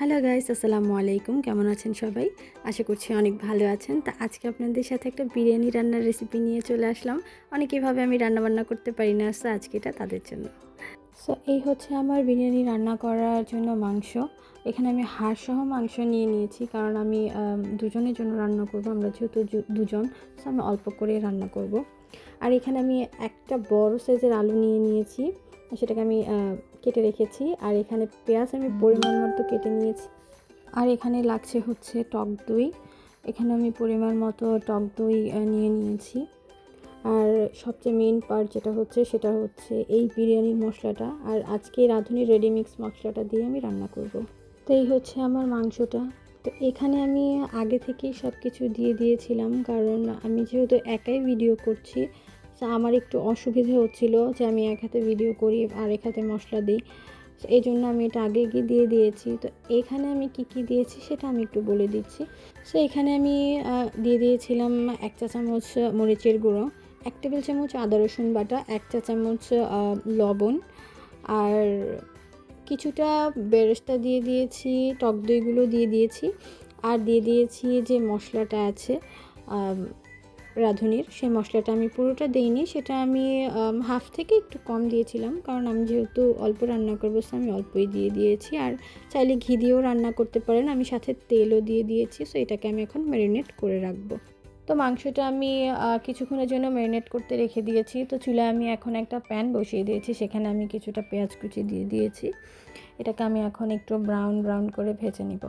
Hello guys, আসসালামু আলাইকুম। কেমন আছেন সবাই? আশা করছি অনেক ভালো আছেন। তা আজকে আপনাদের সাথে একটা বিরিয়ানি রান্নার রেসিপি নিয়ে চলে আসলাম। অনেকেই ভাবে আমি রান্নাবান্না করতে পারি না, সো আজকে এটা তাদের জন্য। সো এই হচ্ছে আমার বিরিয়ানি রান্না করার জন্য মাংস। এখানে আমি হাড়সহ মাংস নিয়ে নিয়েছি, কারণ আমি দুজনের জন্য রান্না করব। আমরা যেহেতু দুজন, সো আমি অল্প করে রান্না করব। আর এখানে আমি একটা বড় সাইজের আলু নিয়ে নিয়েছি, সেটাকে আমি কেটে রেখেছি। আর এখানে পেঁয়াজ আমি পরিমাণ মতো কেটে নিয়েছি। আর এখানে লাগছে হচ্ছে টক দই। এখানে আমি পরিমাণ মতো টক দই নিয়ে নিয়েছি। আর সবচেয়ে মেন পার্ট যেটা হচ্ছে সেটা হচ্ছে এই বিরিয়ানির মশলাটা। আর আজকে রাঁধুনি রেডিমিক্স মশলাটা দিয়ে আমি রান্না করব। তো এই হচ্ছে আমার মাংসটা। তো এখানে আমি আগে থেকেই সব কিছু দিয়ে দিয়েছিলাম, কারণ আমি যেহেতু একাই ভিডিও করছি, তো আমার একটু অসুবিধা হচ্ছিল যে আমি এক হাতে ভিডিও করি আর এক হাতে মশলা দিই। এই জন্য আমি এটা আগে গিয়ে দিয়ে দিয়েছি। তো এখানে আমি কি দিয়েছি সেটা আমি একটু বলে দিচ্ছি। সো এখানে আমি দিয়ে দিয়েছিলাম 1 চা চামচ মরিচের গুঁড়ো, 1 টেবিল চামচ আদা রসুন বাটা, 1 চা চামচ লবণ, আর কিছুটা বেরেস্তা দিয়ে দিয়েছি, টক দইগুলো দিয়ে দিয়েছি, আর দিয়ে দিয়েছি যে মশলাটা আছে রাঁধুনির, সেই মশলাটা আমি পুরোটা দিইনি, সেটা আমি হাফ থেকে একটু কম দিয়েছিলাম, কারণ আমি যেহেতু অল্প রান্না করবো সো আমি অল্পই দিয়ে দিয়েছি। আর চাইলে ঘি দিয়েও রান্না করতে পারেন, আমি সাথে তেলও দিয়ে দিয়েছি। সো এটাকে আমি এখন ম্যারিনেট করে রাখবো। তো মাংসটা আমি কিছুক্ষণের জন্য ম্যারিনেট করতে রেখে দিয়েছি। তো চুলায় আমি এখন একটা প্যান বসিয়ে দিয়েছি, সেখানে আমি কিছুটা পেঁয়াজ কুচি দিয়ে দিয়েছি। এটাকে আমি এখন একটু ব্রাউন ব্রাউন করে ভেজে নিব।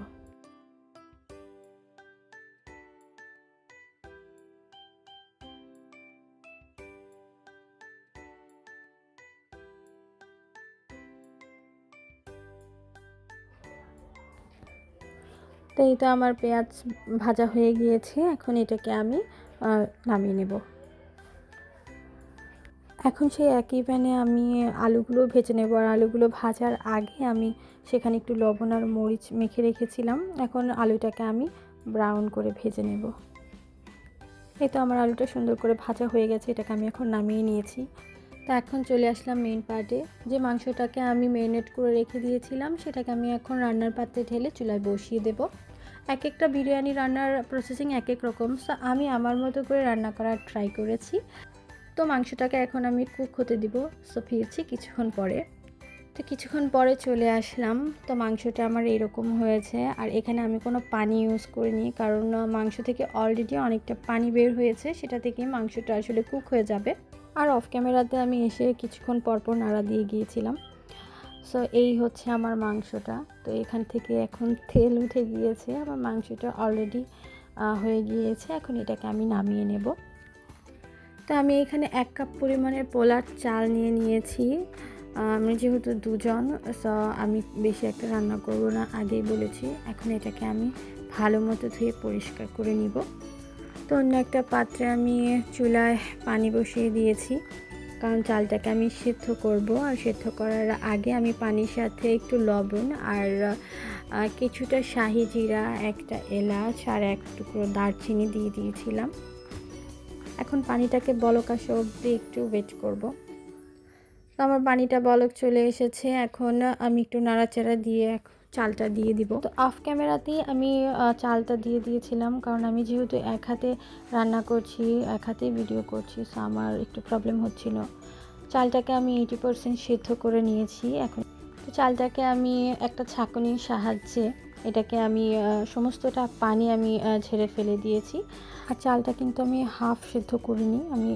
তো এই তো আমার পেঁয়াজ ভাজা হয়ে গিয়েছে, এখন এটাকে আমি নামিয়ে নেব। এখন সেই একই প্যানে আমি আলুগুলো ভেজে নেব। আর আলুগুলো ভাজার আগে আমি সেখানে একটু লবণ আর মরিচ মেখে রেখেছিলাম। এখন আলুটাকে আমি ব্রাউন করে ভেজে নেব। এই তো আমার আলুটা সুন্দর করে ভাজা হয়ে গেছে, এটাকে আমি এখন নামিয়ে নিয়েছি। তো এখন চলে আসলাম মেন পার্টে। যে মাংসটাকে আমি ম্যারিনেট করে রেখে দিয়েছিলাম সেটাকে আমি এখন রান্নার পাত্রে ঢেলে চুলায় বসিয়ে দেব। এক একটা বিরিয়ানি রান্নার প্রসেসিং এক এক রকম, সো আমি আমার মতো করে রান্না করার ট্রাই করেছি। তো মাংসটাকে এখন আমি কুক হতে দিব। সো ফিরছি কিছুক্ষণ পরে। তো কিছুক্ষণ পরে চলে আসলাম। তো মাংসটা আমার এরকম হয়েছে। আর এখানে আমি কোনো পানি ইউজ করিনি, কারণ মাংস থেকে অলরেডি অনেকটা পানি বের হয়েছে, সেটা থেকেই মাংসটা আসলে কুক হয়ে যাবে। আর অফ ক্যামেরাতে আমি এসে কিছুক্ষণ পরপর নাড়া দিয়ে গিয়েছিলাম। সো এই হচ্ছে আমার মাংসটা। তো এখান থেকে এখন তেল উঠে গিয়েছে, আমার মাংসটা অলরেডি হয়ে গিয়েছে। এখন এটাকে আমি নামিয়ে নেব। তো আমি এখানে 1 কাপ পরিমাণের পোলার চাল নিয়ে নিয়েছি। আমি যেহেতু দুজন, সো আমি বেশি একটা রান্না করব না, আগেই বলেছি। এখন এটাকে আমি ভালো মতো ধুয়ে পরিষ্কার করে নিব। তো অন্য একটা পাত্রে আমি চুলায় পানি বসিয়ে দিয়েছি, কারণ চালটাকে আমি সিদ্ধ করব। আর সিদ্ধ করার আগে আমি পানির সাথে একটু লবণ আর কিছুটা শাহি জিরা, একটা এলাচ আর 1 টুকরো দারচিনি দিয়ে দিয়েছিলাম। এখন পানিটাকে বলক আসা অবধি একটু ওয়েট করব। তো আমার পানিটা বলক চলে এসেছে, এখন আমি একটু নাড়াচাড়া দিয়ে চালটা দিয়ে দিব। তো অফ ক্যামেরাতেই আমি চালটা দিয়ে দিয়েছিলাম, কারণ আমি যেহেতু এক হাতে রান্না করছি, এক হাতেই ভিডিও করছি, সো আমার একটু প্রবলেম হচ্ছিল। চালটাকে আমি 80% সিদ্ধ করে নিয়েছি। এখন তো চালটাকে আমি একটা ছাঁকনির সাহায্যে এটাকে আমি সমস্তটা পানি আমি ঝেড়ে ফেলে দিয়েছি। আর চালটা কিন্তু আমি হাফ সেদ্ধ করিনি, আমি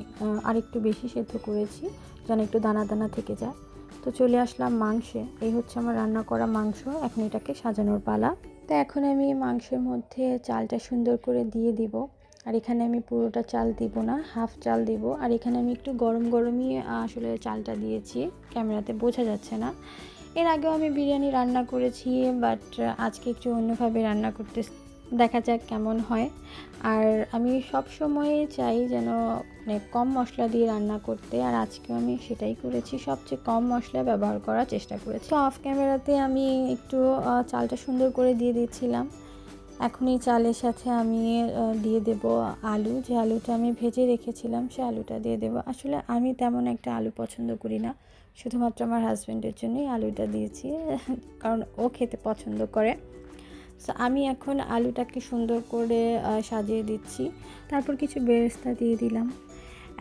আরেকটু বেশি সেদ্ধ করেছি, যেন একটু দানা দানা থেকে যায়। তো চলে আসলাম মাংসে। এই হচ্ছে আমার রান্না করা মাংস। এখন এটাকে সাজানোর পালা। তো এখন আমি মাংসের মধ্যে চালটা সুন্দর করে দিয়ে দিব। আর এখানে আমি পুরোটা চাল দিব না, হাফ চাল দিব। আর এখানে আমি একটু গরম গরমই আসলে চালটা দিয়েছি, ক্যামেরাতে বোঝা যাচ্ছে না। এর আগেও আমি বিরিয়ানি রান্না করেছি, বাট আজকে একটু অন্যভাবে রান্না করতে, দেখা যাক কেমন হয়। আর আমি সব সময় চাই যেন মানে কম মশলা দিয়ে রান্না করতে, আর আজকেও আমি সেটাই করেছি, সবচেয়ে কম মশলা ব্যবহার করার চেষ্টা করেছি। তো অফ ক্যামেরাতে আমি একটু চালটা সুন্দর করে দিয়ে দিচ্ছিলাম। এখন এই চালের সাথে আমি দিয়ে দেব আলু, যে আলুটা আমি ভেজে রেখেছিলাম সে আলুটা দিয়ে দেব। আসলে আমি তেমন একটা আলু পছন্দ করি না, শুধুমাত্র আমার হাজব্যান্ডের জন্যই আলুটা দিয়েছি, কারণ ও খেতে পছন্দ করে। সো আমি এখন আলুটাকে সুন্দর করে সাজিয়ে দিচ্ছি, তারপর কিছু বেরেস্তা দিয়ে দিলাম।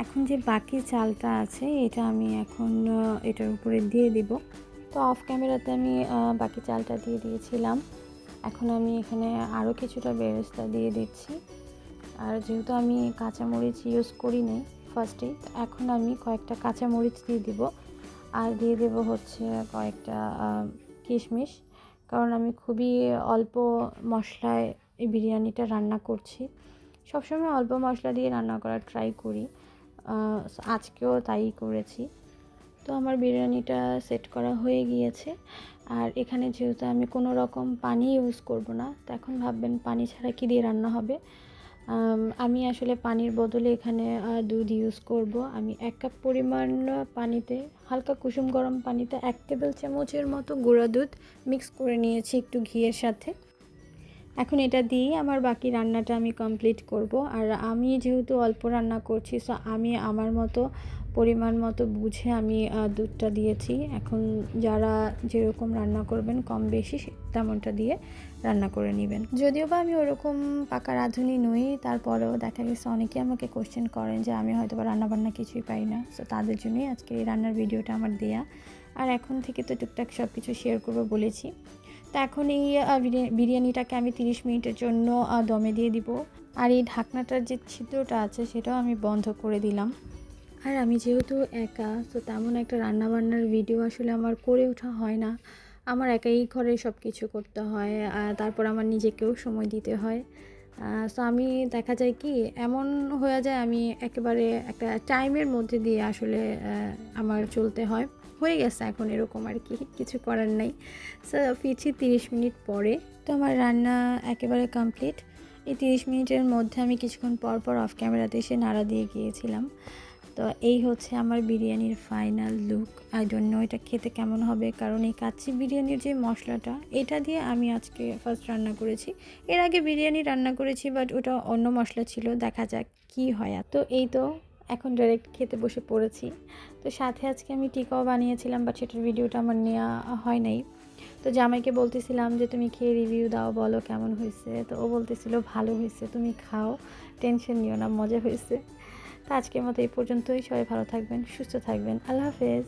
এখন যে বাকি চালটা আছে এটা আমি এখন এটার উপরে দিয়ে দিব। তো অফ ক্যামেরাতে আমি বাকি চালটা দিয়ে দিয়েছিলাম। এখন আমি এখানে আরও কিছুটা বেরেস্তা দিয়ে দিচ্ছি। আর যেহেতু আমি কাঁচামরিচ ইউজ করি নাই ফার্স্টেই, তো এখন আমি কয়েকটা কাঁচামরিচ দিয়ে দিব। আর দিয়ে দেব হচ্ছে কয়েকটা কিশমিশ, কারণ আমি খুবই অল্প মশলায় এই বিরিয়ানিটা রান্না করছি। সবসময় অল্প মশলা দিয়ে রান্না করার ট্রাই করি, আজকেও তাই করেছি। তো আমার বিরিয়ানিটা সেট করা হয়ে গিয়েছে। আর এখানে যেহেতু আমি কোনো রকম পানি ইউজ করব না, তো এখন ভাববেন পানি ছাড়া কী দিয়ে রান্না হবে। আমি আসলে পানির বদলে এখানে দুধ ইউজ করব। আমি 1 কাপ পরিমাণ পানিতে, হালকা কুসুম গরম পানিতে 1 টেবিল চামচের মতো গুঁড়া দুধ মিক্স করে নিয়েছি একটু ঘিয়ের সাথে। এখন এটা দিয়েই আমার বাকি রান্নাটা আমি কমপ্লিট করব। আর আমি যেহেতু অল্প রান্না করছি, সো আমি আমার মতো পরিমাণ মতো বুঝে আমি দুধটা দিয়েছি। এখন যারা যেরকম রান্না করবেন কম বেশি তেমনটা দিয়ে রান্না করে নেবেন। যদিও বা আমি ওরকম পাকা রাঁধুনি নই, তারপরেও দেখা গেছে অনেকেই আমাকে কোশ্চেন করেন যে আমি হয়তো বা রান্নাবান্না কিছুই পারি না। সো তাদের জন্যই আজকে এই রান্নার ভিডিওটা আমার দেয়া। আর এখন থেকে তো টুকটাক সব কিছু শেয়ার করবো বলেছি। তো এখন এই বিরিয়ানিটাকে আমি 30 মিনিটের জন্য দমে দিয়ে দিব। আর এই ঢাকনাটার যে ছিদ্রটা আছে সেটাও আমি বন্ধ করে দিলাম। আর আমি যেহেতু একা, তো তেমন একটা রান্নাবান্নার ভিডিও আসলে আমার করে ওঠা হয় না। আমার একাই ঘরে সব কিছু করতে হয়, তারপর আমার নিজেকেও সময় দিতে হয়। সো আমি দেখা যায় কি এমন হয়ে যায়, আমি একেবারে একটা টাইমের মধ্যে দিয়ে আসলে আমার চলতে হয়। হয়ে গেছে এখন এরকম আর কি, কিছু করার নাই। সো ফিরছি 30 মিনিট পরে। তো আমার রান্না একেবারে কমপ্লিট। এই 30 মিনিটের মধ্যে আমি কিছুক্ষণ পর পর অফ ক্যামেরাতে এসে নাড়া দিয়ে গিয়েছিলাম। তো এই হচ্ছে আমার বিরিয়ানির final look. I don't know এটা খেতে কেমন হবে, কারণ এই কাচ্চি বিরিয়ানির যে মশলাটা, এটা দিয়ে আমি আজকে ফার্স্ট রান্না করেছি। এর আগে বিরিয়ানি রান্না করেছি, বাট ওটা অন্য মশলা ছিল। দেখা যাক কি হয়। তো এই তো এখন ডাইরেক্ট খেতে বসে পড়েছি। তো সাথে আজকে আমি টিকাও বানিয়েছিলাম, বাট সেটার ভিডিওটা আমার নেওয়া হয় নাই। তো জামাইকে বলতেছিলাম যে তুমি খেয়ে রিভিউ দাও, বলো কেমন হয়েছে। তো ও বলতেছিল ভালো হয়েছে, তুমি খাও, টেনশন নিও না, মজা হয়েছে। তো আজকের মতো এই পর্যন্তই। সবাই ভালো থাকবেন, সুস্থ থাকবেন। আল্লাহ হাফেজ।